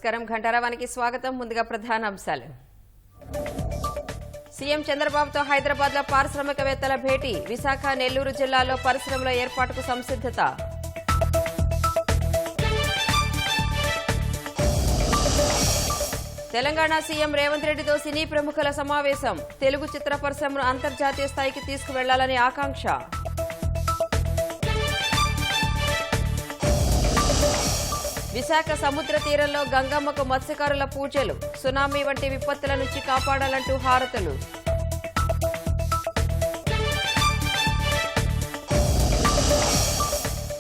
నమస్కారం. ఘంటారావానికి స్వాగతం. ముందుగా ప్రధాన అంశాలు. సీఎం చంద్రబాబుతో హైదరాబాద్లో పారిశ్రామికవేత్తల భేటీ. విశాఖ, నెల్లూరు జిల్లాల్లో పరిశ్రమల ఏర్పాటుకు సంసిద్ధత. తెలంగాణ సీఎం రేవంత్ రెడ్డితో సినీ ప్రముఖుల సమావేశం. తెలుగు చిత్ర పరిశ్రమను అంతర్జాతీయ స్థాయికి తీసుకువెళ్లాలని ఆకాంక్ష. విశాఖ సముద్ర తీరంలో గంగమ్మకు మత్స్యకారుల పూజలు. సునామీ వంటి విపత్తుల నుంచి కాపాడాలంటూ హారతులు.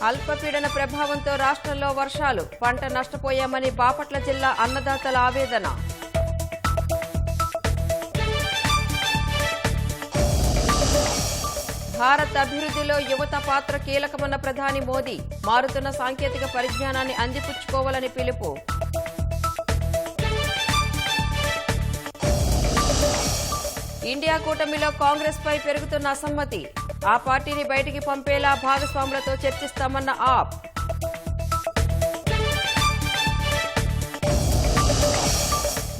అల్పపీడన ప్రభావంతో రాష్ట్రంలో వర్షాలు. పంట నష్టపోయామని బాపట్ల జిల్లా అన్నదాతల ఆవేదన. భారత్ అభివృద్ధిలో యువత పాత్ర కీలకమన్న ప్రధాని మోదీ. మారుతున్న సాంకేతిక పరిజ్ఞానాన్ని అందిపుచ్చుకోవాలని పిలుపు. ఇండియా కూటమిలో కాంగ్రెస్ పై పెరుగుతున్న అసమ్మతి. ఆ పార్టీని బయటికి పంపేలా భాగస్వాములతో చర్చిస్తామన్న ఆప్.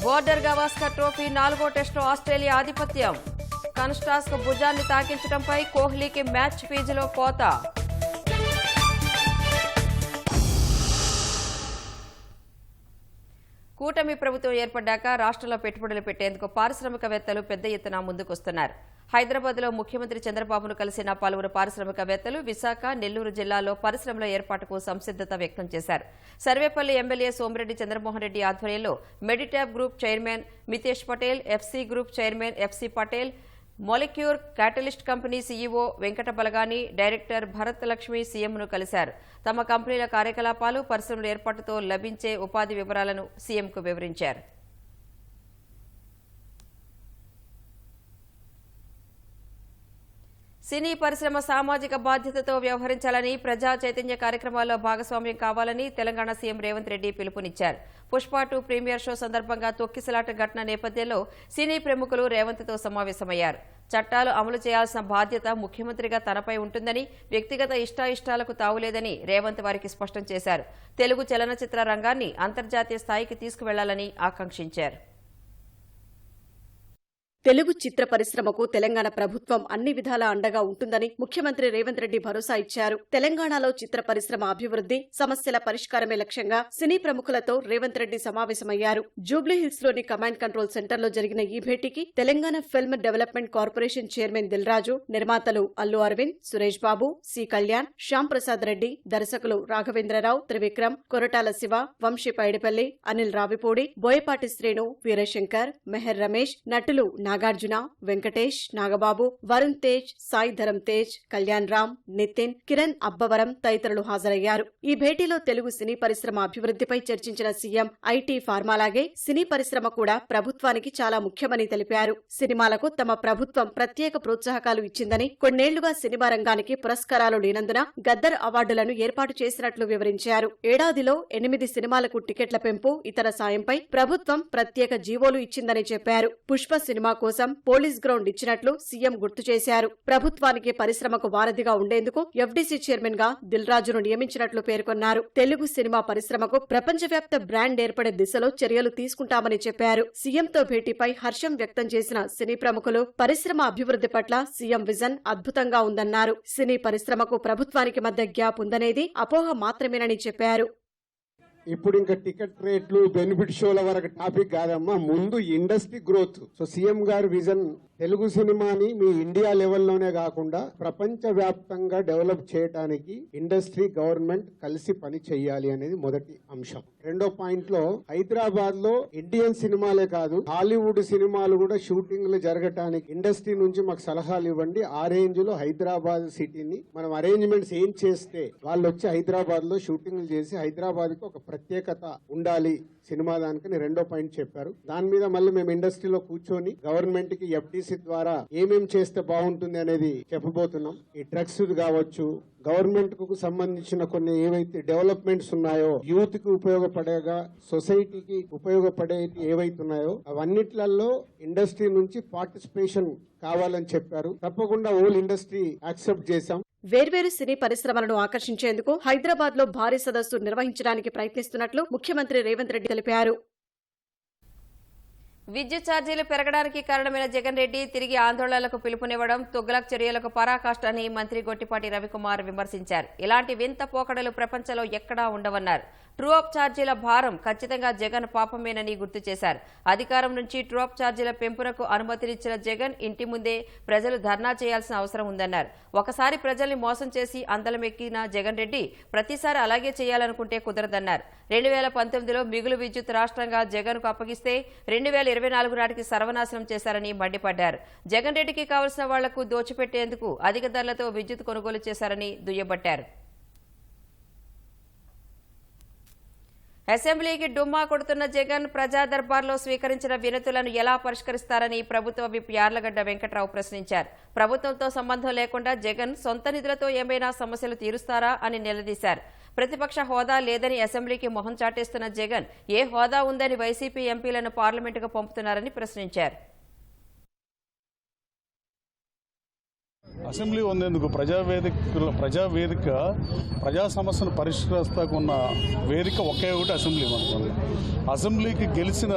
బోర్డర్ గవాస్కర్ ట్రోఫీ 4వ టెస్టులో ఆస్ట్రేలియా ఆధిపత్యం. కన్స్టాస్కు భుజాన్ని తాకించడంపై కోహ్లీకి మ్యాచ్ ఫీజులో కోత. కూటమి ప్రభుత్వం ఏర్పడ్డాక రాష్ట్రంలో పెట్టుబడులు పెట్టేందుకు పారిశ్రామికవేత్తలు పెద్ద ఎత్తున ముందుకొస్తున్నారు. హైదరాబాద్లో ముఖ్యమంత్రి చంద్రబాబును కలిసిన పలువురు పారిశ్రామికవేత్తలు విశాఖ, నెల్లూరు జిల్లాలో పరిశ్రమల ఏర్పాటుకు సంసిద్ధత వ్యక్తం చేశారు. సర్వేపల్లి ఎమ్మెల్యే సోమిరెడ్డి చంద్రమోహన్ రెడ్డి ఆధ్వర్యంలో Meditab group chairman Mitesh Patel, FC group chairman FC Patel, Molecure catalyst company CEO Venkata Balagani, director Bharat Lakshmi సీఎంను కలిశారు. తమ కంపెనీల కార్యకలాపాలు, పరిశ్రమల ఏర్పాటుతో లభించే ఉపాధి వివరాలను సీఎంకు వివరించారు. సినీ పరిశ్రమ సామాజిక బాధ్యతతో వ్యవహరించాలని, ప్రజా చైతన్య కార్యక్రమాల్లో భాగస్వామ్యం కావాలని తెలంగాణ సీఎం రేవంత్ రెడ్డి పిలుపునిచ్చారు. పుష్ప 2 ప్రీమియర్ షో సందర్భంగా తొక్కిసలాట ఘటన నేపథ్యంలో సినీ ప్రముఖులు రేవంత్తో సమావేశమయ్యారు. చట్టాలు అమలు చేయాల్సిన బాధ్యత ముఖ్యమంత్రిగా తనపై ఉంటుందని, వ్యక్తిగత ఇష్టాయిష్టాలకు తావులేదని రేవంత్ వారికి స్పష్టం చేశారు. తెలుగు చలనచిత్ర రంగాన్ని అంతర్జాతీయ స్థాయికి తీసుకువెళ్లాలని ఆకాంక్షించారు. తెలుగు చిత్ర పరిశ్రమకు తెలంగాణ ప్రభుత్వం అన్ని విధాలా అండగా ఉంటుందని ముఖ్యమంత్రి రేవంత్ రెడ్డి భరోసా ఇచ్చారు. తెలంగాణలో చిత్ర పరిశ్రమ అభివృద్ధి, సమస్యల పరిష్కారమే లక్ష్యంగా సినీ ప్రముఖులతో రేవంత్ రెడ్డి సమావేశమయ్యారు. జూబ్లీహిల్స్ లోని కమాండ్ కంట్రోల్ సెంటర్ లో జరిగిన ఈ భేటీకి Telangana film development corporation chairman Dil Raju, నిర్మాతలు అల్లు అరవింద్, సురేష్ బాబు, సి కళ్యాణ్, శ్యామ్ ప్రసాద్ రెడ్డి, దర్శకులు రాఘవేంద్రరావు, త్రివిక్రమ్, కొరటాల శివ, వంశీ పైడిపల్లి, అనిల్ రావిపూడి, బోయపాటి శ్రీను, వీరశంకర్, మెహర్ రమేష్, నటులు నాగార్జున, వెంకటేష్, నాగబాబు, వరుణ్ తేజ్, సాయి ధరం తేజ్, కళ్యాణ్ రామ్, నితిన్, కిరణ్ అబ్బవరం తదితరులు హాజరయ్యారు. ఈ భేటీలో తెలుగు సినీ పరిశ్రమ అభివృద్ధిపై చర్చించిన సీఎం ఐటీ, ఫార్మాలాగే సినీ పరిశ్రమ కూడా ప్రభుత్వానికి చాలా ముఖ్యమని తెలిపారు. సినిమాలకు తమ ప్రభుత్వం ప్రత్యేక ప్రోత్సాహకాలు ఇచ్చిందని, కొన్నేళ్లుగా సినిమా రంగానికి పురస్కారాలు లేనందున గద్దర్ అవార్డులను ఏర్పాటు చేసినట్లు వివరించారు. ఏడాదిలో 8 సినిమాలకు టికెట్ల పెంపు, ఇతర సాయంపై ప్రభుత్వం ప్రత్యేక జీవోలు ఇచ్చిందని చెప్పారు. పుష్ప సినిమా కోసం పోలీస్ గ్రౌండ్ ఇచ్చినట్లు సీఎం గుర్తు చేశారు. ప్రభుత్వానికి పరిశ్రమకు వారధిగా ఉండేందుకు ఎఫ్డీసీ చైర్మన్ గా దిల్రాజును నియమించినట్లు పేర్కొన్నారు. తెలుగు సినిమా పరిశ్రమకు ప్రపంచవ్యాప్త బ్రాండ్ ఏర్పడే దిశలో చర్యలు తీసుకుంటామని చెప్పారు. సీఎంతో భేటీపై హర్షం వ్యక్తం చేసిన సినీ ప్రముఖులు పరిశ్రమ అభివృద్ధి పట్ల సీఎం విజన్ అద్భుతంగా ఉందన్నారు. సినీ పరిశ్రమకు ప్రభుత్వానికి మధ్య గ్యాప్ ఉందనేది అపోహ మాత్రమేనని చెప్పారు. ఇప్పుడు ఇంకా టికెట్ రేట్లు, బెనిఫిట్ షోల వరకు టాపిక్ కాదమ్మా, ముందు ఇండస్ట్రీ గ్రోత్. సో సీఎం గారి విజన్ తెలుగు సినిమాని మీ ఇండియా లెవెల్లోనే కాకుండా ప్రపంచ వ్యాప్తంగా డెవలప్ చేయడానికి ఇండస్ట్రీ, గవర్నమెంట్ కలిసి పని చేయాలి అనేది మొదటి అంశం. రెండో పాయింట్ లో హైదరాబాద్ లో ఇండియన్ సినిమాలే కాదు హాలీవుడ్ సినిమాలు కూడా షూటింగ్లు జరగటానికి ఇండస్ట్రీ నుంచి మాకు సలహాలు ఇవ్వండి. ఆ రేంజ్ లో హైదరాబాద్ సిటీని మనం అరేంజ్మెంట్స్ ఏం చేస్తే వాళ్ళు వచ్చి హైదరాబాద్ లో షూటింగ్లు చేసి హైదరాబాద్ కి ఒక ప్రత్యేకత ఉండాలి సినిమా దానికి రెండో పాయింట్ చెప్పారు. దాని మీద మళ్ళీ మేము ఇండస్ట్రీలో కూర్చొని గవర్నమెంట్ కి ఎఫ్టీసీ ద్వారా ఏమేం చేస్తే బాగుంటుంది అనేది చెప్పబోతున్నాం. ఈ డ్రగ్స్ కావచ్చు, గవర్నమెంట్ కు సంబంధించిన కొన్ని ఏవైతే డెవలప్మెంట్స్ ఉన్నాయో, యూత్ కి ఉపయోగపడేగా, సొసైటీకి ఉపయోగపడే ఏవైతే ఉన్నాయో అవన్నిట్లలో ఇండస్ట్రీ నుంచి పార్టిసిపేషన్ కావాలని చెప్పారు. తప్పకుండా హోల్ ఇండస్ట్రీ యాక్సెప్ట్ చేశాం. వేర్వేరు సినీ పరిశ్రమలను ఆకర్షించేందుకు హైదరాబాద్ లో భారీ సదస్సు నిర్వహించడానికి ప్రయత్నిస్తున్నట్లు ముఖ్యమంత్రి రేవంత్ రెడ్డి తెలిపారు. విద్యుత్ ఛార్జీలు పెరగడానికి కారణమైన జగన్ రెడ్డి తిరిగి ఆందోళనలకు పిలుపునివ్వడం తుగ్లక్ చర్యలకు పరాకాష్ట అని మంత్రి గొట్టిపాటి రవికుమార్ విమర్శించారు. ఇలాంటి వింత పోకడలు ప్రపంచంలో ఎక్కడా ఉండవన్నారు. ట్రూ అప్ ఛార్జీల భారం ఖచ్చితంగా జగన్ పాపమేనని గుర్తు చేశారు. అధికారం నుంచి ట్రూ అప్ ఛార్జీల పెంపునకు అనుమతినిచ్చిన జగన్ ఇంటి ముందే ప్రజలు ధర్నా చేయాల్సిన అవసరం ఉందన్నారు. ఒకసారి ప్రజల్ని మోసం చేసి అందలమెక్కిన జగన్ రెడ్డి ప్రతిసారి అలాగే చేయాలనుకుంటే కుదరదన్నారు. 2019లో మిగులు విద్యుత్ రాష్ట్రంగా జగన్కు అప్పగిస్తే 2024 నాటికి సర్వనాశనం చేశారని మండిపడ్డారు. జగన్ రెడ్డికి కావలసిన వాళ్లకు దోచిపెట్టేందుకు అధిక ధరలతో విద్యుత్ కొనుగోలు చేశారని దుయ్యబట్టారు. అసెంబ్లీకి డుమ్మా కొడుతున్న జగన్ ప్రజా దర్బార్లో స్వీకరించిన వినతులను ఎలా పరిష్కరిస్తారని ప్రభుత్వ విప్ యార్లగడ్డ వెంకట్రావు ప్రశ్నించారు. ప్రభుత్వంతో సంబంధం లేకుండా జగన్ సొంత నిధులతో ఏమైనా సమస్యలు తీరుస్తారా అని నిలదీశారు. ప్రతిపక్ష హోదా లేదని అసెంబ్లీకి మొహం చాటేస్తున్న జగన్ ఏ హోదా ఉందని వైసీపీ ఎంపీలను పార్లమెంటుకు పంపుతున్నారని ప్రశ్నించారు. అసెంబ్లీ ఉండేందుకు ప్రజావేదిక ప్రజా సమస్యను పరిష్కరిస్తాకున్న వేదిక ఒకే ఒకటి అసెంబ్లీ. మనకు అసెంబ్లీకి గెలిచిన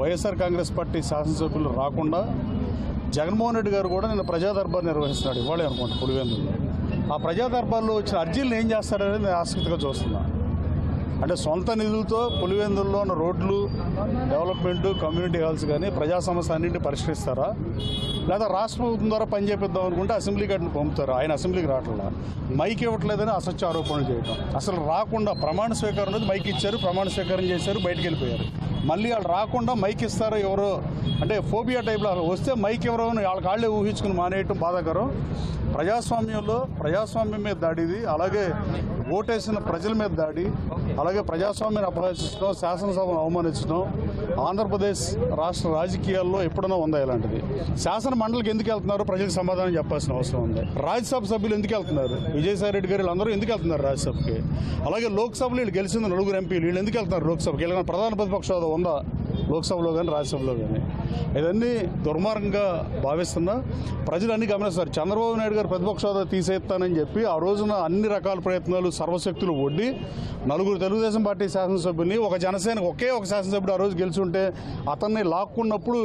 వైఎస్ఆర్ కాంగ్రెస్ పార్టీ శాసనసభ్యులు రాకుండా జగన్మోహన్ రెడ్డి గారు కూడా నిన్న ప్రజా దర్బార్ నిర్వహిస్తున్నాడు. ఇవాళే అనుకుంటా పులివెందులు. ఆ ప్రజా దర్బార్లో వచ్చిన అర్జీలను ఏం చేస్తారనేది నేను ఆసక్తిగా చూస్తున్నా. అంటే సొంత నిధులతో పులివెందుల్లో ఉన్న రోడ్లు డెవలప్మెంట్, కమ్యూనిటీ హాల్స్ కానీ ప్రజా సమస్య అన్నింటినీ పరిష్కరిస్తారా, లేదా రాష్ట్ర ప్రభుత్వం ద్వారా పనిచేపిద్దాం అనుకుంటే అసెంబ్లీ గడిని పంపుతారు. ఆయన అసెంబ్లీకి రావట్లా, మైక్ ఇవ్వట్లేదని అసత్య ఆరోపణలు చేయడం. అసలు రాకుండా ప్రమాణ స్వీకారం అనేది మైక్ ఇచ్చారు, ప్రమాణ స్వీకారం చేశారు, బయటికి వెళ్ళిపోయారు. మళ్ళీ వాళ్ళు రాకుండా మైక్ ఇస్తారో ఎవరో అంటే ఫోబియా టైప్లో వస్తే మైక్ ఎవరో అని వాళ్ళే ఊహించుకుని మానేయటం బాధాకరం. ప్రజాస్వామ్యం మీద దాడి ఇది. అలాగే ఓటేసిన ప్రజల మీద దాడి, అలాగే ప్రజాస్వామ్యాన్ని అపహరించడం, శాసనసభను అవమానించడం ఆంధ్రప్రదేశ్ రాష్ట్ర రాజకీయాల్లో ఎప్పుడైనా ఉందా ఇలాంటిది? శాసన మండలికి ఎందుకు వెళ్తున్నారు ప్రజలకు సమాధానం చెప్పాల్సిన అవసరం ఉంది. రాజ్యసభ సభ్యులు ఎందుకు వెళ్తున్నారు? విజయసాయి రెడ్డి గారు వీళ్ళందరూ ఎందుకు వెళ్తున్నారు రాజ్యసభకి? అలాగే లోక్సభలో వీళ్ళు గెలిచిన 4 ఎంపీలు వీళ్ళు ఎందుకు వెళ్తున్నారు లోక్సభకి? వీళ్ళ ప్రధాన ప్రతిపక్ష హోదా ఉందా లోక్సభలో కానీ రాజ్యసభలో కానీ? ఇవన్నీ దుర్మార్గంగా భావిస్తున్నా ప్రజలు అన్ని గమనిస్తారు. చంద్రబాబు నాయుడు గారు ప్రతిపక్ష హోదా తీసేస్తానని చెప్పి ఆ రోజున అన్ని రకాల ప్రయత్నాలు సర్వశక్తులు ఒడ్డి 4 తెలుగుదేశం పార్టీ శాసనసభ్యుల్ని, ఒక జనసేన ఒకే ఒక శాసనసభ్యుడు ఆ రోజు గెలిచి ఉంటే అతన్ని లాక్కున్నప్పుడు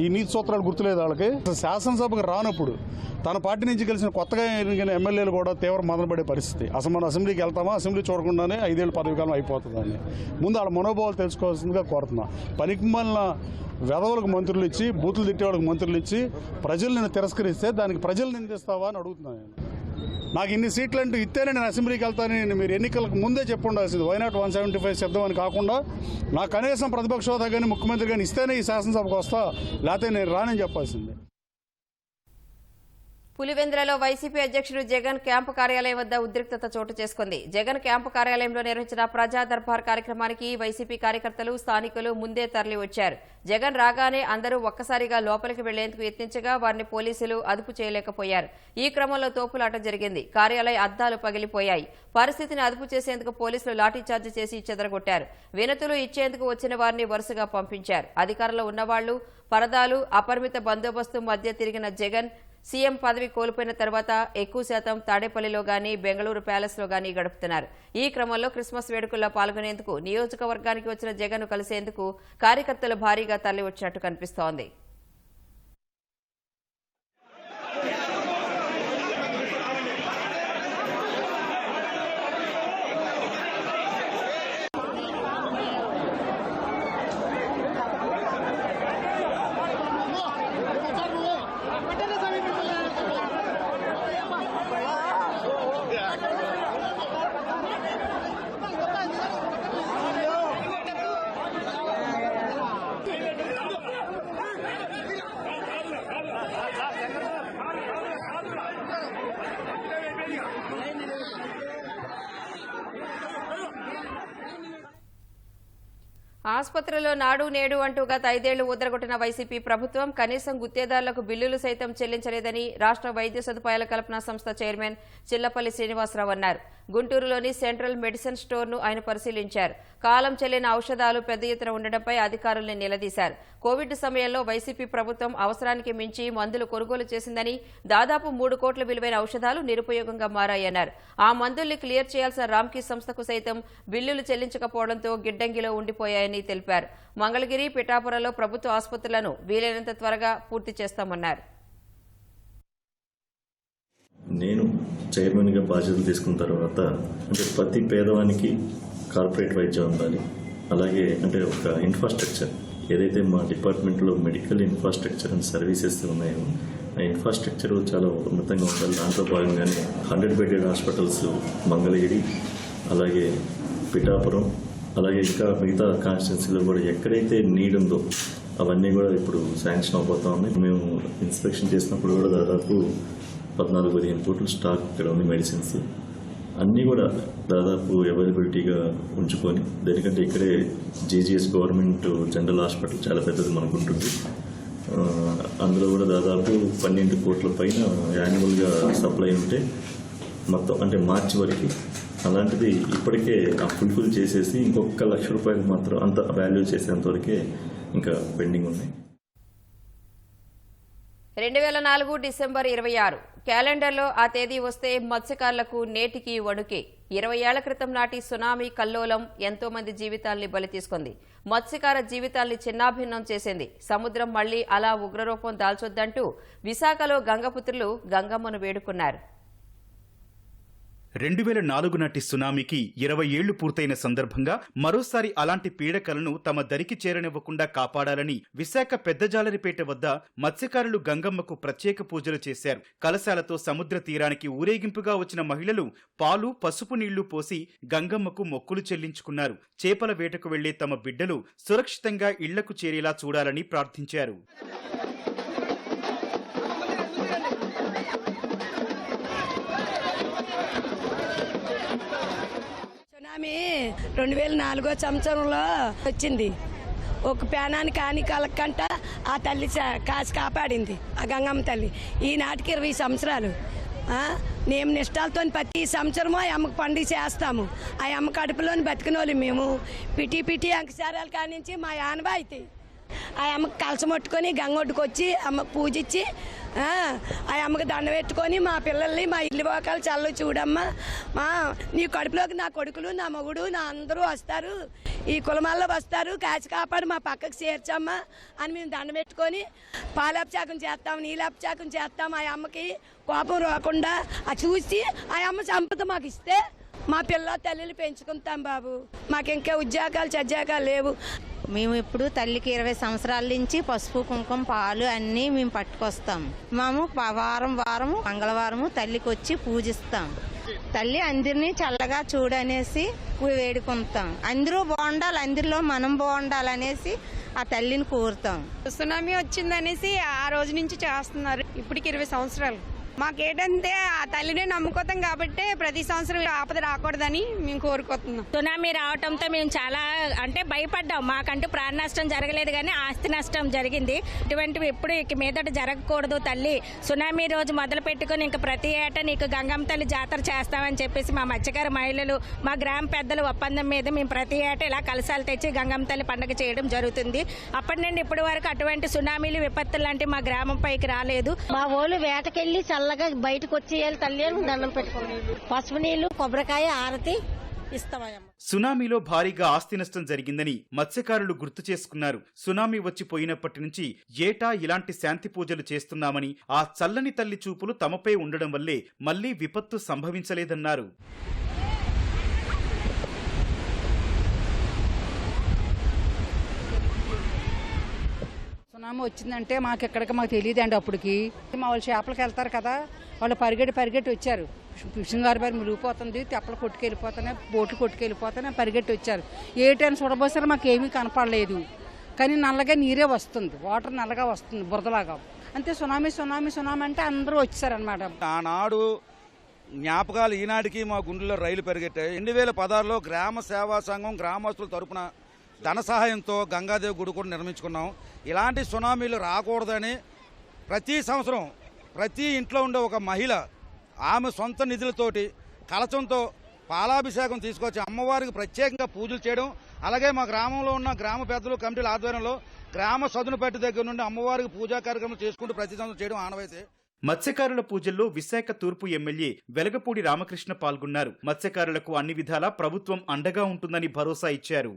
ఈ నీతి సూత్రాలు గుర్తులేదు వాళ్ళకి. శాసనసభకు రానప్పుడు తన పార్టీ నుంచి గెలిచిన కొత్తగా ఎన్నికైన ఎమ్మెల్యేలు కూడా తీవ్ర మదనపడే పరిస్థితి. అసలు మనం అసెంబ్లీకి వెళ్తామా, అసెంబ్లీ చూడకుండానే 5 ఏళ్ళ పదవి కాలం అయిపోతుందని ముందు వాళ్ళ మనోభావాలు తెలుసుకోవాల్సిందిగా కోరుతున్నా. పనికిమాలిన వెధవులకు మంత్రులు ఇచ్చి, బూతులు తిట్టేవాళ్ళకి మంత్రులు ఇచ్చి ప్రజల్ని తిరస్కరిస్తే దానికి ప్రజలు నిందిస్తావా అని అడుగుతున్నాను నేను. నాకు ఇన్ని సీట్లు అంటూ ఇస్తేనే నేను అసెంబ్లీకి వెళ్తానని మీరు ఎన్నికలకు ముందే చెప్పి ఉండాల్సింది. వైనాట్ 175 శబ్దం అని కాకుండా నాకు కనీసం ప్రతిపక్ష హోదా కానీ ముఖ్యమంత్రి కానీ ఇస్తేనే ఈ శాసనసభకు వస్తా, లేకపోతే నేను రానని చెప్పాల్సిందే. పులివెందులలో వైసీపీ అధ్యక్షుడు జగన్ క్యాంపు కార్యాలయం వద్ద ఉద్రిక్తత చోటు చేసుకుంది. జగన్ క్యాంపు కార్యాలయంలో నిర్వహించిన ప్రజా దర్బార్ కార్యక్రమానికి వైసీపీ కార్యకర్తలు, స్థానికులు ముందే తరలి వచ్చారు. జగన్ రాగానే అందరూ ఒక్కసారిగా లోపలికి వెళ్లేందుకు యత్నించగా వారిని పోలీసులు అదుపు చేయలేకపోయారు. ఈ క్రమంలో తోపులాట జరిగింది. కార్యాలయ అద్దాలు పగిలిపోయాయి. పరిస్థితిని అదుపు చేసేందుకు పోలీసులు లాఠీచార్జ్ చేసి చెదరగొట్టారు. వినతులు ఇచ్చేందుకు వచ్చిన వారిని వరుసగా పంపించారు. అధికారంలో ఉన్నవాళ్లు పరదాలు, అపరిమిత బందోబస్తు మధ్య తిరిగిన జగన్ సీఎం పదవి కోల్పోయిన తర్వాత ఎక్కువ శాతం తాడేపల్లిలో గానీ, బెంగళూరు ప్యాలెస్లో గానీ గడుపుతున్నారు. ఈ క్రమంలో క్రిస్మస్ వేడుకల్లో పాల్గొనేందుకు నియోజకవర్గానికి వచ్చిన జగన్ను కలిసేందుకు కార్యకర్తలు భారీగా తరలి వచ్చినట్టు కనిపిస్తోంది. ఆసుపత్రిలో నాడు నేడు అంటూ గత 5 ఏళ్లు ఉద్దరగొట్టిన వైసీపీ ప్రభుత్వం కనీసం గుత్తేదారులకు బిల్లులు సైతం చెల్లించలేదని రాష్ట్ర వైద్య సదుపాయాల కల్పన సంస్థ చైర్మన్ చిల్లపల్లి శ్రీనివాసరావు అన్నారు. గుంటూరులోని సెంట్రల్ మెడిసిన్ స్టోర్ను ఆయన పరిశీలించారు. కాలం చెల్లిన ఔషధాలు పెద్ద ఎత్తున ఉండడంపై అధికారుల్ని నిలదీశారు. కోవిడ్ సమయంలో వైసీపీ ప్రభుత్వం అవసరానికి మించి మందులు కొనుగోలు చేసిందని, దాదాపు 3 కోట్ల విలువైన ఔషధాలు నిరుపయోగంగా మారాయన్నారు. ఆ మందుల్ని క్లియర్ చేయాల్సిన రామ్కీ సంస్థకు సైతం బిల్లులు చెల్లించకపోవడంతో గిడ్డంగిలో ఉండిపోయాయని తెలిపారు. మంగళగిరి, పిఠాపురంలో ప్రభుత్వ ఆసుపత్రులను వీలైనంత త్వరగా పూర్తి చేస్తామన్నారు. నేను చైర్మన్గా బాధ్యతలు తీసుకున్న తర్వాత అంటే ప్రతి పేదవానికి కార్పొరేట్ వైద్యం ఉండాలి. అలాగే అంటే ఒక ఇన్ఫ్రాస్ట్రక్చర్ ఏదైతే మా డిపార్ట్మెంట్లో మెడికల్ ఇన్ఫ్రాస్ట్రక్చర్ అండ్ సర్వీసెస్ ఉన్నాయో ఆ ఇన్ఫ్రాస్ట్రక్చర్ చాలా ఉన్నతంగా ఉండాలి. దాంట్లో భాగంగానే 100 బెడెడ్ హాస్పిటల్స్ మంగళగిరి, అలాగే పిఠాపురం, అలాగే ఇంకా మిగతా కాన్స్టిట్యున్సీలో కూడా ఎక్కడైతే నీడ్ ఉందో అవన్నీ కూడా ఇప్పుడు శాంక్షన్ అయిపోతా ఉన్నాయి. మేము ఇన్స్పెక్షన్ చేసినప్పుడు కూడా దాదాపు 14-15 కోట్ల స్టాక్ ఇక్కడ ఉంది. మెడిసిన్స్ అన్నీ కూడా దాదాపు అవైలబిలిటీగా ఉంచుకొని, దేనికంటే ఇక్కడే జీజీఎస్ గవర్నమెంట్ జనరల్ హాస్పిటల్ చాలా పెద్దది మనకు ఉంటుంది. అందులో కూడా దాదాపు 12 కోట్ల పైన యాన్యువల్గా సప్లై ఉంటే మొత్తం అంటే మార్చి వరకు. అలాంటిది ఇప్పటికే ఫుల్ఫిల్ చేసేసి ఇంకొక ₹1,00,000 మాత్రం అంత వాల్యూ చేసేంత వరకే ఇంకా పెండింగ్ ఉన్నాయి. 2004 డిసెంబర్ 26 క్యాలెండర్లో ఆ తేదీ వస్తే మత్స్యకారులకు నేటికి వణుకే. 20 ఏళ్ల క్రితం నాటి సునామీ కల్లోలం ఎంతో మంది జీవితాల్ని బలి తీసుకుంది. మత్స్యకార జీవితాల్ని చిన్నాభిన్నం చేసింది. సముద్రం మళ్లీ అలా ఉగ్రరూపం దాల్చొద్దంటూ విశాఖలో గంగపుత్రులు గంగమ్మను వేడుకున్నారు. 2004 నాటి సునామీకి 20 ఏళ్లు పూర్తయిన సందర్భంగా మరోసారి అలాంటి పీడకలను తమ దరికి చేరనివ్వకుండా కాపాడాలని విశాఖ పెద్దజాలరిపేట వద్ద మత్స్యకారులు గంగమ్మకు ప్రత్యేక పూజలు చేశారు. కలశాలతో సముద్ర తీరానికి ఊరేగింపుగా వచ్చిన మహిళలు పాలు, పసుపు నీళ్లు పోసి గంగమ్మకు మొక్కులు చెల్లించుకున్నారు. చేపల వేటకు వెళ్లే తమ బిడ్డలు సురక్షితంగా ఇళ్లకు చేరేలా చూడాలని ప్రార్థించారు. సునామీ 2004 సంవత్సరంలో వచ్చింది. ఒక పేనాన్ని కాని కలకంట ఆ తల్లి కాసి కాపాడింది, ఆ గంగమ్మ తల్లి. ఈనాటికి 20 సంవత్సరాలు మేము నిష్ఠాలతో ప్రతి సంవత్సరము ఆ అమ్మకు పండుగ చేస్తాము. ఆ అమ్మ కడుపులోని బతికిన వాళ్ళు మేము. పిటి అంకసారాల కానించి మా ఆనవాయితీ. ఆ అమ్మకు కలసమొట్టుకొని గంగొడ్డుకు వచ్చి అమ్మకు పూజించి ఆ అమ్మకి దండ పెట్టుకొని మా పిల్లల్ని మా ఇల్లు పోకాలు చల్లు చూడమ్మా, నీ కడుపులోకి నా కొడుకులు, నా మొగుడు, నా అందరూ వస్తారు, ఈ కులమాల్లో వస్తారు, కాచి కాపాడు మా పక్కకు చేర్చమ్మా అని మేము దండ పెట్టుకొని పాలాభిషేకం చేస్తాం, నీలాభిషేకం చేస్తాం. ఆ అమ్మకి కోపం రాకుండా ఆ చూసి ఆ అమ్మ సంపద మాకు ఇస్తే మా పిల్ల తల్లిని పెంచుకుంటాం బాబు. మాకు ఇంకా ఉద్యోగాలు చజ్జాగాలు లేవు. మేము ఇప్పుడు తల్లికి 20 సంవత్సరాల నుంచి పసుపు, కుంకుమ, పాలు అన్నీ మేము పట్టుకొస్తాం. మేము వారం మంగళవారము తల్లికి వచ్చి పూజిస్తాం. తల్లి అందరినీ చల్లగా చూడనేసి వేడుకుంటాం. అందరూ బాగుండాలి, అందరిలో మనం బాగుండాలనేసి ఆ తల్లిని కోరుతాం. సునామీ వచ్చిందనేసి ఆ రోజు నుంచి చేస్తున్నారు. ఇప్పటికి 20 సంవత్సరాలు. మాకేంటంటే ఆ తల్లినే నమ్ముకోతాం కాబట్టి ప్రతి సంవత్సరం ఆపద రాకూడదని మేము కోరుకుంటున్నాం. సునామీ రావడంతో మేము చాలా భయపడ్డాం. మాకంటూ ప్రాణ నష్టం జరగలేదు కానీ ఆస్తి నష్టం జరిగింది. ఇటువంటివి ఎప్పుడు ఇక మీదట జరగకూడదు తల్లి. సునామీ రోజు మొదలు పెట్టుకుని ఇంక ప్రతి ఏటా నీకు గంగమ్మ తల్లి జాతర చేస్తామని చెప్పేసి మా మత్స్యకార మహిళలు, మా గ్రామ పెద్దల ఒప్పందం మీద మేము ప్రతి ఏటా ఇలా కలశాలు తెచ్చి గంగమ్మ తల్లి పండుగ చేయడం జరుగుతుంది. అప్పటి నుండి ఇప్పటి వరకు అటువంటి సునామీలు, విపత్తులు లాంటి మా గ్రామం పైకి రాలేదు. మా ఊళ్ళు వేటకెళ్ళి చల్లగా బయటకు వచ్చి తల్లి దండం పెట్టుకోండి. పసుపు నీళ్లు, కొబ్బరికాయ, ఆరతి ఇస్తామయ్యమ్మ. సునామీలో భారీగా ఆస్తి నష్టం జరిగిందని మత్స్యకారులు గుర్తు చేసుకున్నారు. సునామీ వచ్చి పోయినప్పటి నుంచి ఏటా ఇలాంటి శాంతి పూజలు చేస్తున్నామని, ఆ చల్లని తల్లి చూపులు తమపై ఉండడం వల్లే మళ్లీ విపత్తు సంభవించలేదన్నారు. సునామీ వచ్చిందంటే మాకు తెలియదండి. అప్పటికి మా వాళ్ళు చేపలకు వెళ్తారు కదా, వాళ్ళు పరిగెట్టి వచ్చారు. ఫిషింగ్ హార్బర్ మునిగిపోతుంది, తెప్పలు కొట్టుకెళ్ళిపోతున్నాయి, బోట్లు కొట్టుకెళ్ళిపోతున్నాయి, పరిగెట్టి వచ్చారు. ఏ టైం చూడబోసారో మాకేమీ కనపడలేదు. కానీ నల్లగా నీరే వస్తుంది, వాటర్ నల్లగా వస్తుంది, బురదలాగా. అంతే సునామీ అంటే అందరూ వచ్చారనమాట. ఆనాడు జ్ఞాపకాలు ఈనాటికి మా గుండెల్లో రైలు పరిగెట్టాయి. 2016లో గ్రామ సేవా సంఘం గ్రామస్తుల తరపున ధన సహాయంతో గంగాదేవి గుడి కూడా నిర్మించుకున్నాం. ఇలాంటి సునామీలు రాకూడదని ప్రతి సంవత్సరం ప్రతి ఇంట్లో ఉండే ఒక మహిళ ఆమె సొంత నిధులతోటి కలచంతో పాలాభిషేకం తీసుకొచ్చి అమ్మవారికి ప్రత్యేకంగా పూజలు చేయడం, అలాగే మా గ్రామంలో ఉన్న గ్రామ పెద్దలు కమిటీల ఆధ్వర్యంలో గ్రామ సదునుపేట దగ్గర నుండి అమ్మవారికి పూజా కార్యక్రమం చేసుకుంటూ ప్రతి సంవత్సరం చేయడం ఆనవాయితీ. మత్స్యకారుల పూజల్లో విశాఖ తూర్పు ఎమ్మెల్యే వెలగపూడి రామకృష్ణ పాల్గొన్నారు. మత్స్యకారులకు అన్ని విధాలా ప్రభుత్వం అండగా ఉంటుందని భరోసా ఇచ్చారు.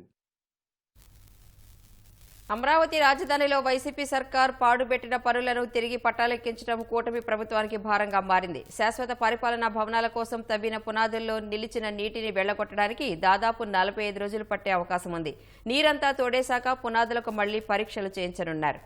అమరావతి రాజధానిలో వైసీపీ సర్కార్ పాడుబెట్టిన పనులను తిరిగి పట్టాలెక్కించడం కూటమి ప్రభుత్వానికి భారంగా మారింది. శాశ్వత పరిపాలనా భవనాల కోసం తవ్విన పునాదుల్లో నిలిచిన నీటిని వెళ్లగొట్టడానికి దాదాపు 45 రోజులు పట్టే అవకాశం ఉంది. నీరంతా తోడేశాక పునాదులకు మళ్లీ పరీక్షలు చేయించనున్నారు.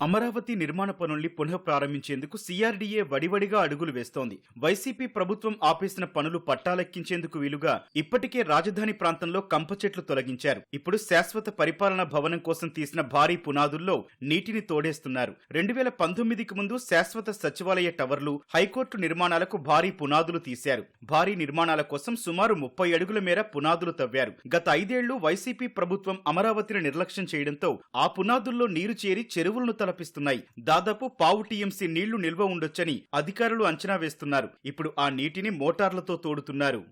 అమరావతి నిర్మాణ పనుల్ని పునః ప్రారంభించేందుకు సిఆర్డీఏ వడివడిగా అడుగులు వేస్తోంది. వైసీపీ ప్రభుత్వం ఆపేసిన పనులు పట్టాలెక్కించేందుకు వీలుగా ఇప్పటికే రాజధాని ప్రాంతంలో కంప చెట్లు తొలగించారు. ఇప్పుడు శాశ్వత పరిపాలనా భవనం కోసం తీసిన భారీ పునాదుల్లో నీటిని తోడేస్తున్నారు. 2019కి ముందు శాశ్వత సచివాలయ టవర్లు, హైకోర్టు నిర్మాణాలకు భారీ పునాదులు తీశారు. భారీ నిర్మాణాల కోసం సుమారు 30 అడుగుల మేర పునాదులు తవ్వారు. గత 5 ఏళ్లు వైసీపీ ప్రభుత్వం అమరావతిని నిర్లక్ష్యం చేయడంతో ఆ పునాదుల్లో నీరు చేరి చెరువులను తలపిస్తున్నాయి. దాదాపు పావు టీఎంసీ నీళ్లు నిల్వ ఉండొచ్చని అధికారులు అంచనా వేస్తున్నారు. ఇప్పుడు ఆ నీటిని మోటార్లతో తోడుతున్నారు.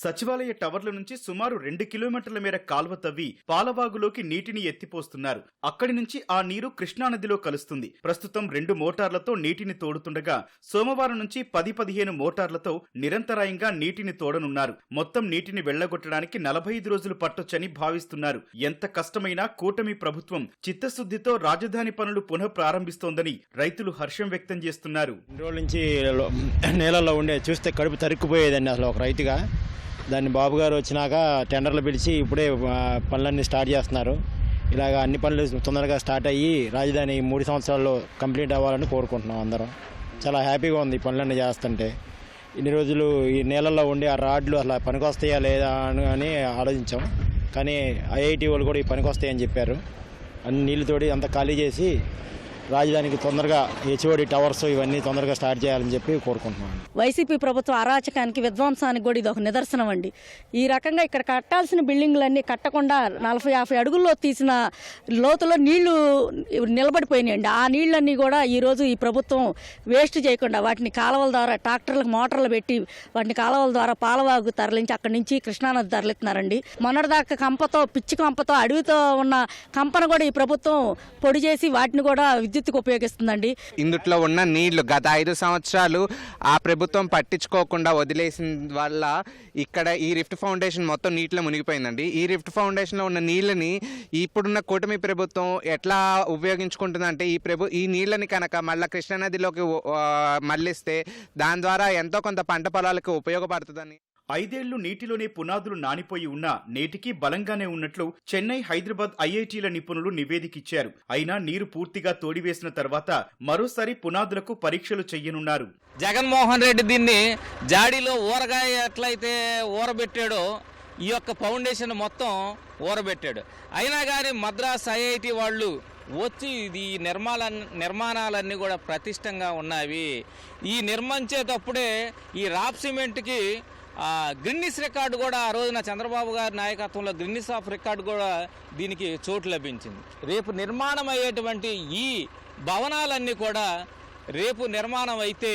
సచివాలయ టవర్ల నుంచి సుమారు 2 కిలోమీటర్ల మేర కాల్వ తవ్వి పాలవాగులోకి నీటిని ఎత్తిపోస్తున్నారు. అక్కడి నుంచి ఆ నీరు కృష్ణానదిలో కలుస్తుంది. ప్రస్తుతం 2 మోటార్లతో నీటిని తోడుతుండగా సోమవారం నుంచి 10-15 మోటార్లతో నిరంతరాయంగా నీటిని తోడనున్నారు. మొత్తం నీటిని వెళ్లగొట్టడానికి 45 రోజులు పట్టొచ్చని భావిస్తున్నారు. ఎంత కష్టమైనా కూటమి ప్రభుత్వం చిత్తశుద్ధితో రాజధాని పనులు పునః ప్రారంభిస్తోందని రైతులు హర్షం వ్యక్తం చేస్తున్నారు. 2 రోజుల నుంచి నేలల్లో ఉండే చూస్తే కడుపు తరుక్కుపోయేదండి అసలు ఒక రైతుగా. దాన్ని బాబు గారు వచ్చినాక టెండర్లు పిలిచి ఇప్పుడే పనులన్నీ స్టార్ట్ చేస్తున్నారు. ఇలాగ అన్ని పనులు తొందరగా స్టార్ట్ అయ్యి రాజధాని 3 సంవత్సరాల్లో కంప్లీట్ అవ్వాలని కోరుకుంటున్నాం అందరం. చాలా హ్యాపీగా ఉంది ఈ పనులన్నీ చేస్తుంటే. ఇన్ని రోజులు ఈ నేలల్లో ఉండి ఆ రాడ్లు అలా పనికొస్తాయా లేదా అని ఆలోచించాం. కానీ ఐఐటి వాళ్ళు కూడా ఈ పనికొస్తాయని చెప్పారు. అన్ని నీళ్లు తోడి అంతా ఖాళీ చేసి రాజధానికి తొందరగా హెచ్ఓడి టవర్స్ ఇవన్నీ తొందరగా స్టార్ట్ చేయాలని చెప్పి కోరుకుంటున్నాను. వైసీపీ ప్రభుత్వం అరాచకానికి, విధ్వంసానికి కూడా ఇది ఒక నిదర్శనం అండి. ఈ రకంగా ఇక్కడ కట్టాల్సిన బిల్డింగ్లన్నీ కట్టకుండా 40-50 అడుగుల్లో తీసిన లోతులో నీళ్లు నిలబడిపోయినాయండి. ఆ నీళ్లన్నీ కూడా ఈరోజు ఈ ప్రభుత్వం వేస్ట్ చేయకుండా వాటిని కాలువల ద్వారా ట్రాక్టర్లకు మోటార్లు పెట్టి వాటిని కాలువల ద్వారా పాలవాగు తరలించి అక్కడి నుంచి కృష్ణానది తరలిస్తున్నారండి. మొన్నటిదాకా కంపతో, పిచ్చి కంపతో, అడవితో ఉన్న కంపను కూడా ఈ ప్రభుత్వం పొడి చేసి వాటిని కూడా విద్యుత్తుకు ఉపయోగిస్తుందండి. ఇందుట్లో ఉన్న నీళ్లు గత 5 సంవత్సరాలు ఆ ప్రభుత్వం పట్టించుకోకుండా వదిలేసిన వల్ల ఇక్కడ ఈ రిఫ్ట్ ఫౌండేషన్ మొత్తం నీటిలో మునిగిపోయిందండి. ఈ రిఫ్ట్ ఫౌండేషన్లో ఉన్న నీళ్ళని ఇప్పుడున్న కూటమి ప్రభుత్వం ఎట్లా ఉపయోగించుకుంటుందంటే ఈ నీళ్ళని కనుక మళ్ళీ కృష్ణానదిలోకి మళ్లిస్తే దాని ద్వారా ఎంతో కొంత పంట పొలాలకు ఉపయోగపడుతుందని. 5 ఏళ్లు నీటిలోనే పునాదులు నానిపోయి ఉన్నా నేటికి బలంగానే ఉన్నట్లు చెన్నై, హైదరాబాద్ ఐఐటీల నిపుణులు నివేదికిచ్చారు. అయినా నీరు పూర్తిగా తోడివేసిన తర్వాత మరోసారి పునాదులకు పరీక్షలు చెయ్యనున్నారు. జగన్మోహన్ రెడ్డి దీన్ని జాడీలో ఊరగాయ ఎట్లయితే ఊరబెట్టాడో ఈ యొక్క ఫౌండేషన్ మొత్తం ఊరబెట్టాడు. అయినా కానీ మద్రాస్ ఐఐటి వాళ్ళు వచ్చి ఈ నిర్మాణాలన్నీ కూడా ప్రతిష్టంగా ఉన్నవి. ఈ నిర్మించేటప్పుడే ఈ రాప్ సిమెంట్కి గిన్నిస్ రికార్డు కూడా ఆ రోజున చంద్రబాబు గారి నాయకత్వంలో గిన్నిస్ ఆఫ్ రికార్డు కూడా దీనికి చోటు లభించింది. రేపు నిర్మాణం అయ్యేటువంటి ఈ భవనాలన్నీ కూడా రేపు నిర్మాణం అయితే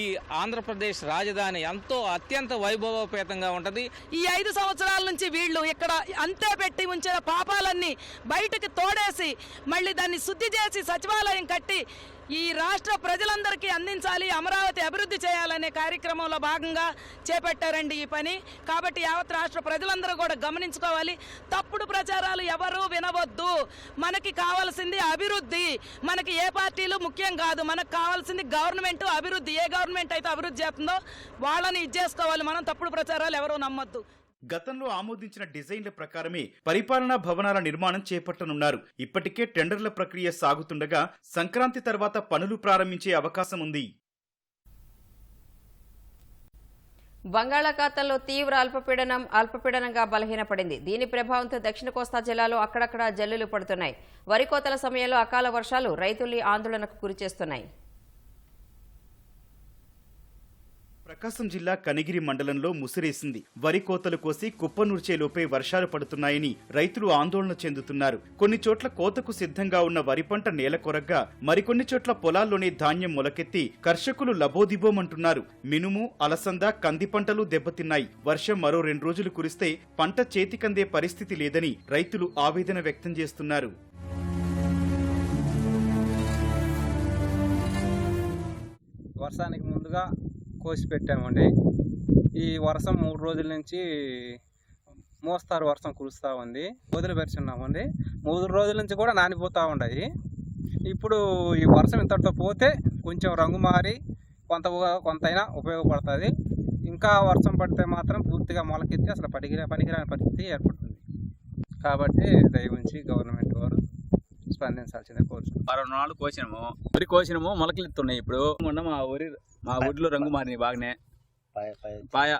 ఈ ఆంధ్రప్రదేశ్ రాజధాని ఎంతో అత్యంత వైభవోపేతంగా ఉంటుంది. ఈ 5 సంవత్సరాల నుంచి వీళ్ళు ఇక్కడ అంతే పెట్టి ఉంచిన పాపాలన్నీ బయటకు తోడేసి మళ్ళీ దాన్ని శుద్ధి చేసి సచివాలయం కట్టి ఈ రాష్ట్ర ప్రజలందరికీ అందించాలి, అమరావతి అభివృద్ధి చేయాలనే కార్యక్రమంలో భాగంగా చేపట్టారండి ఈ పని. కాబట్టి యావత్ రాష్ట్ర ప్రజలందరూ కూడా గమనించుకోవాలి. తప్పుడు ప్రచారాలు ఎవరూ వినవద్దు. మనకి కావాల్సింది అభివృద్ధి. మనకి ఏ పార్టీలు ముఖ్యం కాదు. మనకు కావాల్సింది గవర్నమెంట్ అభివృద్ధి. ఏ గవర్నమెంట్ అయితే అభివృద్ధి చేస్తుందో వాళ్ళని ఇచ్చేసుకోవాలి. మనం తప్పుడు ప్రచారాలు ఎవరూ నమ్మొద్దు. గతంలో ఆమోదించిన డిజైన్ల ప్రకారమే పరిపాలనా భవనాల నిర్మాణం చేపట్టనున్నారు. ఇప్పటికే టెండర్ల ప్రక్రియ సాగుతుండగా సంక్రాంతి తర్వాత పనులు ప్రారంభించే అవకాశం ఉంది. బంగాళాఖాతంలో తీవ్ర అల్పపీడనంగా బలహీనపడింది. దీని ప్రభావంతో దక్షిణ కోస్తా జిల్లాలో అక్కడక్కడ జల్లులు పడుతున్నాయి. వరి కోతల సమయంలో అకాల వర్షాలు రైతుల్ని ఆందోళనకు గురిచేస్తున్నాయి. ప్రకాశం జిల్లా కనిగిరి మండలంలో ముసిరేసింది. వరి కోతలు కోసి కుప్పనూర్చేలోపే వర్షాలు పడుతున్నాయని రైతులు ఆందోళన చెందుతున్నారు. కొన్ని చోట్ల కోతకు సిద్ధంగా ఉన్న వరి పంట నేల కొరగ్గా, మరికొన్ని చోట్ల పొలాల్లోనే ధాన్యం మొలకెత్తి కర్షకులు లబోదిబోమంటున్నారు. మినుము, అలసంద, కంది పంటలు దెబ్బతిన్నాయి. వర్షం మరో 2 రోజులు కురిస్తే పంట చేతికందే పరిస్థితి లేదని రైతులు ఆవేదన వ్యక్తం చేస్తున్నారు. వర్షానికి ముందుగా కోసి పెట్టామండి. ఈ వర్షం 3 రోజుల నుంచి మోస్తారు వర్షం కురుస్తూ ఉంది. వదిలిపెడుతున్నామండి. 3 రోజుల నుంచి కూడా నానిపోతూ ఉన్నాయి. ఇప్పుడు ఈ వర్షం ఇంతటితో పోతే కొంచెం రంగు మారి కొంతైనా ఉపయోగపడుతుంది. ఇంకా వర్షం పడితే మాత్రం పూర్తిగా మొలకెత్తి అసలు పనికిరాని పరిస్థితి ఏర్పడుతుంది. కాబట్టి దయవుంచి గవర్నమెంట్ వారు స్పందించాల్సిందే కోరుతున్నాం. 6 నాళ్ళు కోసినాము, వరి కోసినాము, మొలకలెత్తున్నాయి. ఇప్పుడు మొన్న మా ఒడ్లు రంగు మారినాయి బాగానే. పాయ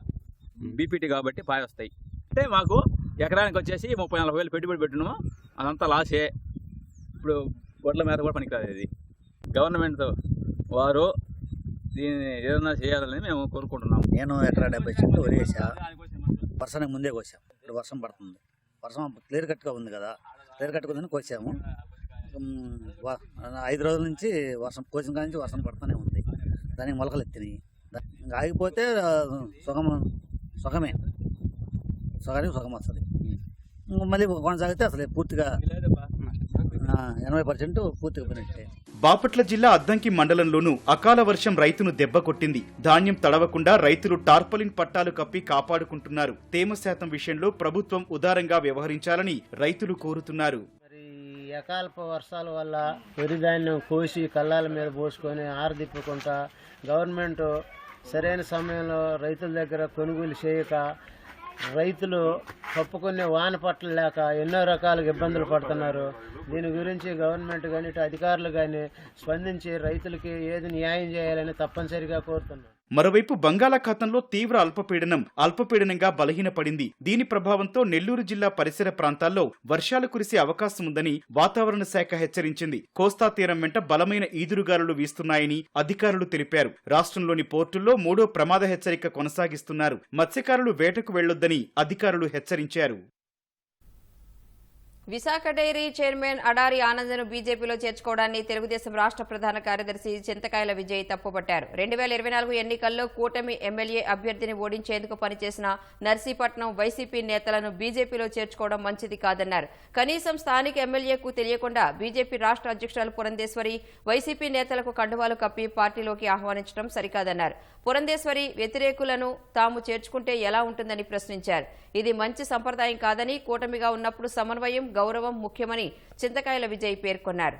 బీపీటీ కాబట్టి పాయ వస్తాయి. అంటే మాకు ఎకరానికి వచ్చేసి 30-40 వేలు పెట్టుబడి పెట్టినాము. అదంతా లాసే. ఇప్పుడు గొడ్ల మేత కూడా పనికిరాదు. ఇది గవర్నమెంట్ వారు దీన్ని ఏదైనా చేయాలని మేము కోరుకుంటున్నాం. నేను ఎకరా 70 చెట్లు వరి వేసా. వర్షానికి ముందే కోసాం. ఇప్పుడు వర్షం పడుతుంది. వర్షం క్లియర్ కట్గా ఉంది కదా, క్లియర్ కట్గా ఉందని కోసాము. 5 రోజుల నుంచి వర్షం కోసిన కాడి నుంచి వర్షం పడుతూనే ఉంది. దానికి మొలకలు ఎత్తినాయి. ఆగిపోతే సుఖమే సుఖం వస్తుంది. మళ్ళీ కొనసాగితే అసలు పూర్తిగా 80% పూర్తిగా పోయినట్టే. బాపట్ల జిల్లా అద్దంకి మండలంలోనూ అకాల వర్షం రైతును దెబ్బకొట్టింది. ధాన్యం తడవకుండా రైతులు టార్పలిన్ పట్టాలు కప్పి కాపాడుకుంటున్నారు. తేమ శాతం విషయంలో ప్రభుత్వం ఉదారంగా వ్యవహరించాలని రైతులు కోరుతున్నారు. అకాల్ప వర్షాల వల్ల వరి ధాన్యం కోసి కళ్ళాల మీద పోసుకొని ఆరదిప్పుకుంటా గవర్నమెంట్ సరైన సమయంలో రైతుల దగ్గర కొనుగోలు చేయక రైతులు కప్పుకునే వాన పట్టలు లేక ఎన్నో రకాలుగా ఇబ్బందులు పడుతున్నారు. దీని గురించి గవర్నమెంట్ కానీ ఇటు అధికారులు కానీ స్పందించి రైతులకి ఏది న్యాయం చేయాలని తప్పనిసరిగా కోరుతున్నారు. మరోవైపు బంగాళాఖాతంలో తీవ్ర అల్పపీడనంగా బలహీనపడింది. దీని ప్రభావంతో నెల్లూరు జిల్లా పరిసర ప్రాంతాల్లో వర్షాలు కురిసే అవకాశం ఉందని వాతావరణ శాఖ హెచ్చరించింది. కోస్తా తీరం వెంట బలమైన ఈదురుగాలులు వీస్తున్నాయని అధికారులు తెలిపారు. రాష్ట్రంలోని పోర్టుల్లో 3వ ప్రమాద హెచ్చరిక కొనసాగిస్తున్నారు. మత్స్యకారులు వేటకు వెళ్లొద్దని అధికారులు హెచ్చరించారు. విశాఖ డైరీ చైర్మన్ అడారి ఆనందను బీజేపీలో చేర్చుకోవడాన్ని తెలుగుదేశం రాష్ట్ర ప్రధాన కార్యదర్శి చింతకాయల విజయ్ తప్పుపట్టారు. 2024 ఎన్నికల్లో కూటమి ఎమ్మెల్యే అభ్యర్థిని ఓడించేందుకు పనిచేసిన నర్సీపట్నం వైసీపీ నేతలను బీజేపీలో చేర్చుకోవడం మంచిది కాదన్నారు. కనీసం స్థానిక ఎమ్మెల్యేకు తెలియకుండా బీజేపీ రాష్ట్ర అధ్యక్షురాలు పురంధేశ్వరి వైసీపీ నేతలకు కండువాలు కప్పి పార్టీలోకి ఆహ్వానించడం సరికాదన్నారు. పురంధేశ్వరి వ్యతిరేకులను తాము చేర్చుకుంటే ఎలా ఉంటుందని ప్రశ్నించారు. ఇది మంచి సంప్రదాయం కాదని, కూటమిగా ఉన్నప్పుడు సమన్వయం, గౌరవం ముఖ్యమని చింతకాయల విజయ్ పేర్కొన్నారు.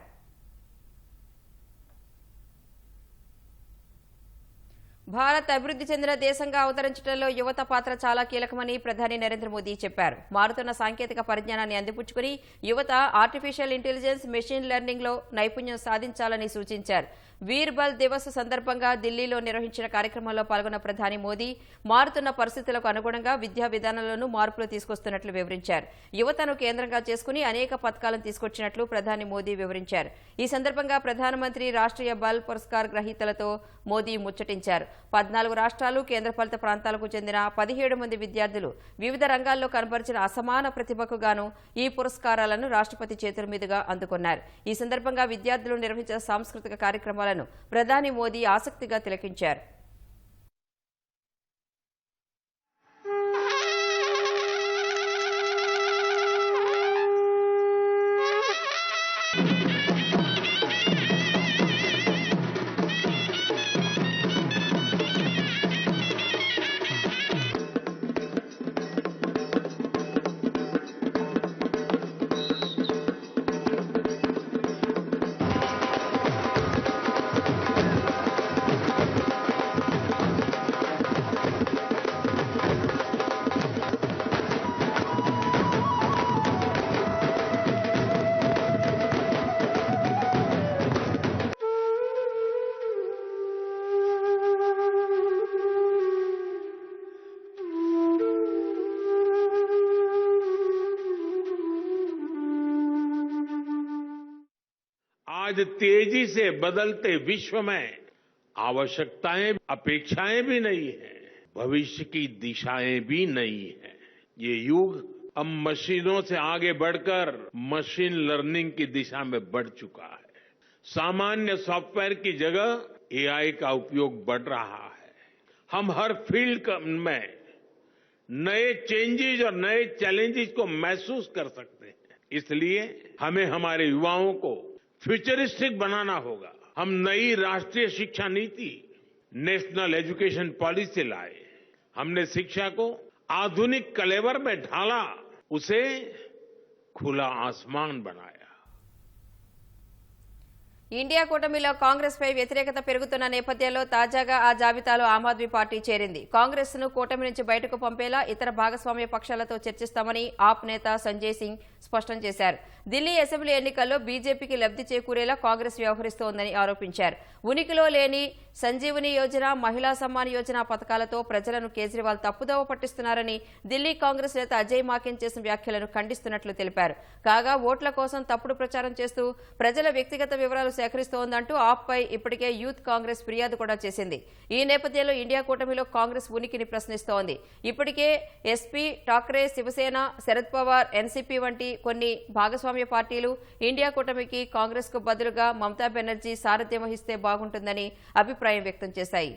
భారత్ అభివృద్ధి చెందిన దేశంగా అవతరించడంలో యువత పాత్ర చాలా కీలకమని ప్రధాని నరేంద్ర మోదీ చెప్పారు. మారుతున్న సాంకేతిక పరిజ్ఞానాన్ని అందిపుచ్చుకుని యువత ఆర్టిఫిషియల్ ఇంటెలిజెన్స్, మెషిన్ లెర్నింగ్ లో నైపుణ్యం సాధించాలని సూచించారు. వీర్ బల్ దివస్ సందర్భంగా ఢిల్లీలో నిర్వహించిన కార్యక్రమంలో పాల్గొన్న ప్రధాని మోదీ మారుతున్న పరిస్థితులకు అనుగుణంగా విద్యా విధానంలోనూ మార్పులు తీసుకొస్తున్నట్లు వివరించారు. యువతను కేంద్రంగా చేసుకుని అనేక పథకాలను తీసుకొచ్చినట్లు ప్రధాని మోదీ వివరించారు. ఈ సందర్భంగా ప్రధానమంత్రి రాష్ట్రీయ బల్ పురస్కార్ గ్రహీతలతో మోదీ ముచ్చటించారు. 14 రాష్ట్రాలు, కేంద్రపాలిత ప్రాంతాలకు చెందిన 17 మంది విద్యార్థులు వివిధ రంగాల్లో కనబరిచిన అసమాన ప్రతిభకు గాను ఈ పురస్కారాలను రాష్ట్రపతి చేతుల మీదుగా అందుకున్నారు. ఈ సందర్భంగా విద్యార్థులు నిర్వహించిన సాంస్కృతిక కార్యక్రమాలను ప్రధాని మోదీ ఆసక్తిగా తిలకించారు. आज तेजी से बदलते विश्व में आवश्यकताएं, अपेक्षाएं भी नई है, भविष्य की दिशाएं भी नई है। ये युग अब मशीनों से आगे बढ़कर मशीन लर्निंग की दिशा में बढ़ चुका है। सामान्य सॉफ्टवेयर की जगह एआई का उपयोग बढ़ रहा है। हम हर फील्ड में नए चेंजेस और नए चैलेंजेस को महसूस कर सकते हैं। इसलिए हमें हमारे युवाओं को फ्यूचरिस्टिक बनाना होगा। हम नई राष्ट्रीय शिक्षा नीति, नेशनल एजुकेशन पॉलिसी लाए। हमने शिक्षा को आधुनिक कलेवर में ढाला, उसे खुला आसमान बनाया। ఇండియా కూటమిలో కాంగ్రెస్ పై వ్యతిరేకత పెరుగుతున్న నేపథ్యంలో తాజాగా ఆ జాబితాలో ఆమ్ ఆద్మీ పార్టీ చేరింది. కాంగ్రెస్ ను కూటమి నుంచి బయటకు పంపేలా ఇతర భాగస్వామ్య పక్షాలతో చర్చిస్తామని ఆప్ నేత సంజయ్ సింగ్ స్పష్టం చేశారు. ఢిల్లీ అసెంబ్లీ ఎన్నికల్లో బీజేపీకి లబ్ధి చేకూరేలా కాంగ్రెస్ వ్యవహరిస్తోందని ఆరోపించారు. ఉనికిలో లేని సంజీవని యోజన, మహిళా సమ్మాన్ యోజన పథకాలతో ప్రజలను కేజ్రీవాల్ తప్పుదోవ పట్టిస్తున్నారని ఢిల్లీ కాంగ్రెస్ నేత అజయ్ మాకెన్ చేసిన వ్యాఖ్యలను ఖండిస్తున్నట్లు తెలిపారు. కాగా ఓట్ల కోసం తప్పుడు ప్రచారం చేస్తూ ప్రజల వ్యక్తిగత వివరాలు సేకరిస్తోందంటూ ఆప్ పై ఇప్పటికే యూత్ కాంగ్రెస్ ఫిర్యాదు కూడా చేసింది. ఈ నేపథ్యంలో ఇండియా కూటమిలో కాంగ్రెస్ ఉనికిని ప్రశ్నిస్తోంది. ఇప్పటికే ఎస్పీ, ఠాక్రే, శివసేన, శరద్ పవార్, ఎన్సీపీ వంటి కొన్ని భాగస్వామ్య పార్టీలు ఇండియా కూటమికి కాంగ్రెస్ కు బదులుగా మమతా బెనర్జీ సారథ్యం వహిస్తే బాగుంటుందని అభిప్రాయం వ్యక్తం చేశాయి.